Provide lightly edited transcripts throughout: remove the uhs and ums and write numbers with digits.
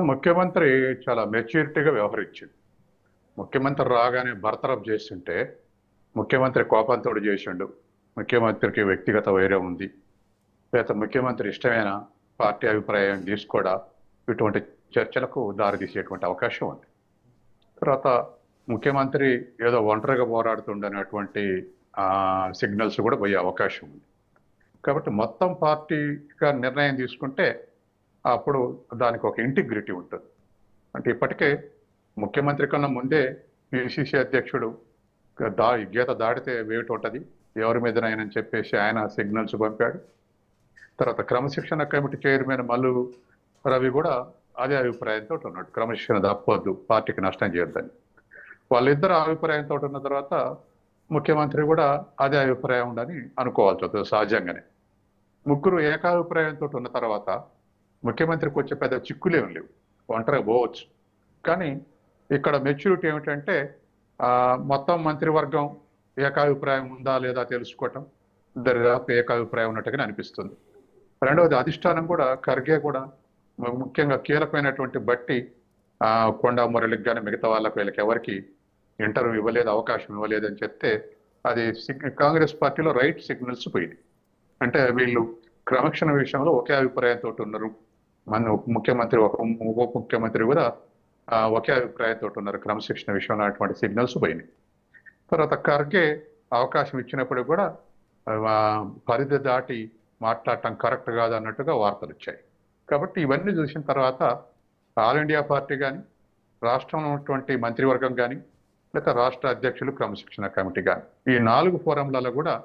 ముఖ్యమంత్రి చాలా మెచ్యూరిటీగా వ్యవహరించింది. ముఖ్యమంత్రి రాగానే బర్తరఫ్ చేస్తుంటే, ముఖ్యమంత్రి కోపంతోడు చేసిండు, ముఖ్యమంత్రికి వ్యక్తిగత వైరం ఉంది, లేకపోతే ముఖ్యమంత్రి ఇష్టమైన పార్టీ అభిప్రాయం తీసుకోవడా, ఇటువంటి చర్చలకు దారితీసేటువంటి అవకాశం ఉంది. తర్వాత ముఖ్యమంత్రి ఏదో ఒంటరిగా పోరాడుతుండనేటువంటి సిగ్నల్స్ కూడా పోయే అవకాశం ఉంది. కాబట్టి మొత్తం పార్టీగా నిర్ణయం తీసుకుంటే అప్పుడు దానికి ఒక ఇంటిగ్రిటీ ఉంటుంది. అంటే ఇప్పటికే ముఖ్యమంత్రి కన్నా ముందే పిసిసి అధ్యక్షుడు గీత దాటితే వేటు ఉంటుంది ఎవరి మీదనైనా చెప్పేసి ఆయన సిగ్నల్స్ పంపాడు. తర్వాత క్రమశిక్షణ కమిటీ చైర్మన్ మల్లు రవి కూడా అదే అభిప్రాయంతో ఉన్నాడు, క్రమశిక్షణ తప్పొద్దు, పార్టీకి నష్టం చేయొద్దని. వాళ్ళిద్దరు అభిప్రాయంతో ఉన్న తర్వాత ముఖ్యమంత్రి కూడా అదే అభిప్రాయం ఉండని అనుకోవాల్సి వస్తుంది సహజంగానే. ముగ్గురు ఏకాభిప్రాయంతో ఉన్న తర్వాత ముఖ్యమంత్రికి వచ్చే పెద్ద చిక్కులేం లేవు, ఒంటరిగా పోవచ్చు. కానీ ఇక్కడ మెచ్యూరిటీ ఏమిటంటే మొత్తం మంత్రివర్గం ఏకాభిప్రాయం ఉందా లేదా తెలుసుకోవటం, దరిదాపు ఏకాభిప్రాయం ఉన్నట్టుగానే అనిపిస్తుంది. రెండవది అధిష్టానం కూడా, ఖర్గే కూడా ముఖ్యంగా కీలకమైనటువంటి బట్టి కొండా మురళికి కానీ మిగతా వాళ్ళకి వీళ్ళకి ఎవరికి ఇంటర్వ్యూ ఇవ్వలేదు, అవకాశం ఇవ్వలేదు అని చెప్తే అది కాంగ్రెస్ పార్టీలో రైట్ సిగ్నల్స్ పోయింది. అంటే వీళ్ళు క్రమశిక్షణ విషయంలో ఒకే అభిప్రాయంతో ఉన్నారు, మన ముఖ్యమంత్రి ఉప ముఖ్యమంత్రి కూడా ఒకే అభిప్రాయంతో ఉన్నారు, క్రమశిక్షణ విషయంలో అటువంటి సిగ్నల్స్ పోయినాయి. తర్వాత ఖర్గే అవకాశం ఇచ్చినప్పుడు కూడా పరిధి దాటి మాట్లాడటం కరెక్ట్ కాదు అన్నట్టుగా వార్తలు వచ్చాయి. కాబట్టి ఇవన్నీ చూసిన తర్వాత ఆల్ ఇండియా పార్టీ కానీ, రాష్ట్రంలో ఉన్నటువంటి మంత్రివర్గం కానీ, లేదా రాష్ట్ర అధ్యక్షులు క్రమశిక్షణ కమిటీ కానీ, ఈ 4 ఫోరంలలో కూడా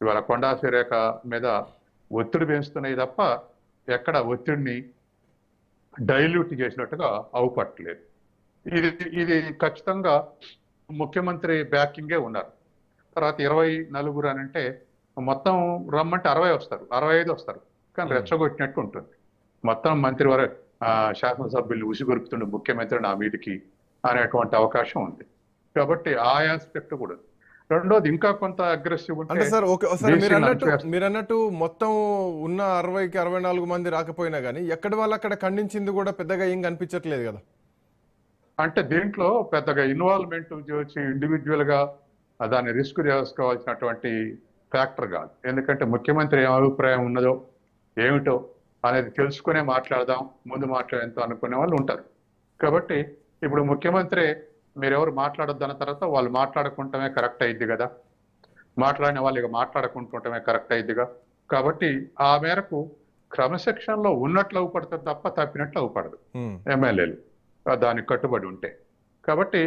ఇవాళ కొండా సురేఖ మీద ఒత్తిడి పెంచుతున్నాయి తప్ప ఎక్కడ ఒత్తిడిని డైల్యూట్ చేసినట్టుగా అవుపట్టలేదు. ఇది ఇది ఖచ్చితంగా ముఖ్యమంత్రి బ్యాకింగే ఉన్నారు. తర్వాత 24 అని అంటే మొత్తం రమ్మంటే 60 వస్తారు, 65 వస్తారు, కానీ రెచ్చగొట్టినట్టు ఉంటుంది. మొత్తం మంత్రివర్గ శాసనసభ్యులు ఉసిగొరుపుతుండే ముఖ్యమంత్రి నా మీదికి అనేటువంటి అవకాశం ఉంది. కాబట్టి ఆ ఆస్పెక్ట్ కూడా. రెండోది ఇంకా కొంత అగ్రెసివ్ అంటే సార్ మీరు అన్నట్టు మొత్తం ఉన్న 60కి 64 మంది రాకపోయినా కానీ ఎక్కడి వాళ్ళు అక్కడ ఖండించింది కూడా పెద్దగా ఏం కనిపించట్లేదు కదా. అంటే దీంట్లో పెద్దగా ఇన్వాల్వ్మెంట్ వచ్చి ఇండివిజువల్ గా దాన్ని రిస్క్ చేసుకోవాల్సినటువంటి ఫ్యాక్టర్ కాదు. ఎందుకంటే ముఖ్యమంత్రి ఏం అభిప్రాయం ఉన్నదో ఏమిటో అనేది తెలుసుకునే మాట్లాడదాం, ముందు మాట్లాడేంతో అనుకునే వాళ్ళు ఉంటారు. కాబట్టి ఇప్పుడు ముఖ్యమంత్రి మీరెవరు మాట్లాడొద్దన్న తర్వాత వాళ్ళు మాట్లాడుకుంటమే కరెక్ట్ అయింది కదా, మాట్లాడిన వాళ్ళు ఇక మాట్లాడుకుంటుంటమే కరెక్ట్ అయిందిగా. కాబట్టి ఆ మేరకు క్రమశిక్షణలో ఉన్నట్లు అవుపడుతుంది తప్ప తప్పినట్లు అవుపడదు ఎమ్మెల్యేలు దానికి కట్టుబడి ఉంటే. కాబట్టి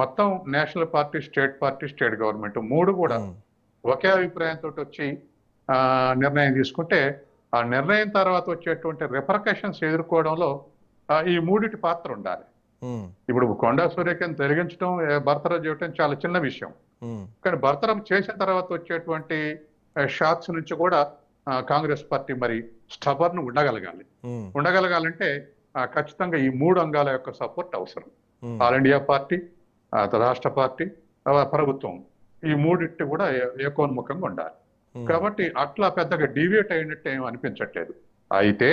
మొత్తం నేషనల్ పార్టీ, స్టేట్ గవర్నమెంట్ 3 కూడా ఒకే అభిప్రాయంతో వచ్చి నిర్ణయం తీసుకుంటే ఆ నిర్ణయం తర్వాత వచ్చేటువంటి రిపర్కషన్స్ ఎదుర్కోవడంలో ఈ 3 పాత్ర ఉండాలి. ఇప్పుడు కొండా సురేఖను తొలగించడం, బర్తరఫ్ చేయడం చాలా చిన్న విషయం, కానీ బర్తరఫ్ చేసిన తర్వాత వచ్చేటువంటి షాక్స్ నుంచి కూడా కాంగ్రెస్ పార్టీ మరి స్టబర్న్ ఉండగలగాలంటే ఖచ్చితంగా ఈ 3 అంగాల యొక్క సపోర్ట్ అవసరం. ఆల్ ఇండియా పార్టీ, రాష్ట్ర పార్టీ, ప్రభుత్వం, ఈ 3 కూడా ఏకోన్ముఖంగా ఉండాలి. కాబట్టి అట్లా పెద్దగా డీవియేట్ అయినట్టు ఏం అనిపించట్లేదు. అయితే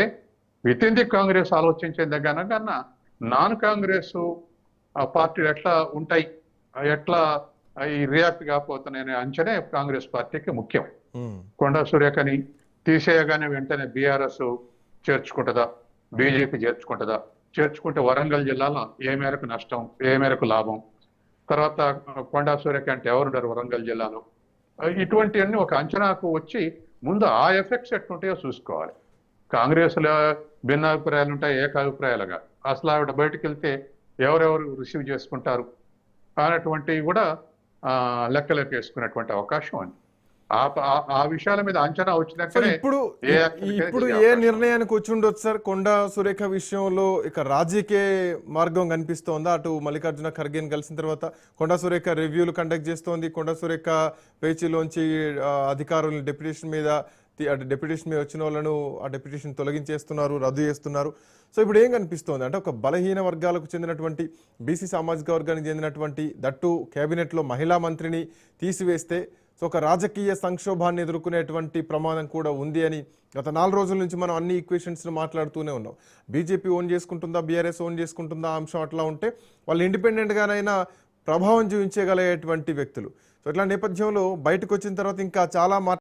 విత్ ఇన్ ది కాంగ్రెస్ ఆలోచించేది కన్నా నాన్ కాంగ్రెస్ పార్టీలు ఎట్లా ఉంటాయి, ఎట్లా ఈ రియాక్ట్ కాకపోతున్నాయనే అంచనే కాంగ్రెస్ పార్టీకి ముఖ్యం. కొండా సురేఖని తీసేయగానే వెంటనే బీఆర్ఎస్ చేర్చుకుంటుందా, బీజేపీ చేర్చుకుంటుందా, చేర్చుకుంటే వరంగల్ జిల్లాలో ఏ మేరకు నష్టం, ఏ మేరకు లాభం, తర్వాత కొండా సురేఖ అంటే ఎవరుంటారు వరంగల్ జిల్లాలో, ఇటువంటివన్నీ ఒక అంచనాకు వచ్చి ముందు ఆ ఎఫెక్ట్స్ ఎట్లుంటాయో చూసుకోవాలి. కాంగ్రెస్లో భిన్నాభిప్రాయాలు ఉంటాయి, ఏకాభిప్రాయాలుగా. అసలు ఆవిడ బయటకు వెళ్తే ఎవరెవరు రిసీవ్ చేసుకుంటారు అనేటువంటివి కూడా లెక్కలోకి వేసుకునేటువంటి అవకాశం ఉంది. ఆ విషయాల మీద అంచనా వచ్చినాక ఇప్పుడు ఏ నిర్ణయానికి వచ్చి ఉండొచ్చు సార్? కొండా సురేఖ విషయంలో ఇక రాజకీయ మార్గం కనిపిస్తోందా? అటు మల్లికార్జున ఖర్గేని కలిసిన తర్వాత కొండా సురేఖ రివ్యూలు కండక్ట్ చేస్తోంది, కొండా సురేఖ పేచీలోంచి అధికారులను డెప్యుటేషన్ మీద వచ్చిన వాళ్ళను ఆ డెప్యుటేషన్ తొలగించేస్తున్నారు, రద్దు చేస్తున్నారు. సో ఇప్పుడు ఏం కనిపిస్తోంది అంటే ఒక బలహీన వర్గాలకు చెందినటువంటి బీసీ సామాజిక వర్గానికి చెందినటువంటి దట్టు కేబినెట్లో మహిళా మంత్రిని తీసివేస్తే సో ఒక రాజకీయ సంక్షోభాన్ని ఎదుర్కొనేటువంటి ప్రమాదం కూడా ఉంది అని గత 4 రోజుల నుంచి మనం అన్ని ఈక్వేషన్స్ మాట్లాడుతూనే ఉన్నాం. బీజేపీ ఓన్ చేసుకుంటుందా, బీఆర్ఎస్ ఓన్ చేసుకుంటుందా అంశం అట్లా ఉంటే వాళ్ళు ఇండిపెండెంట్ గానైనా ప్రభావం చూపించగలిగేటువంటి వ్యక్తులు. సో ఇట్లా నేపథ్యంలో బయటకు వచ్చిన తర్వాత ఇంకా చాలా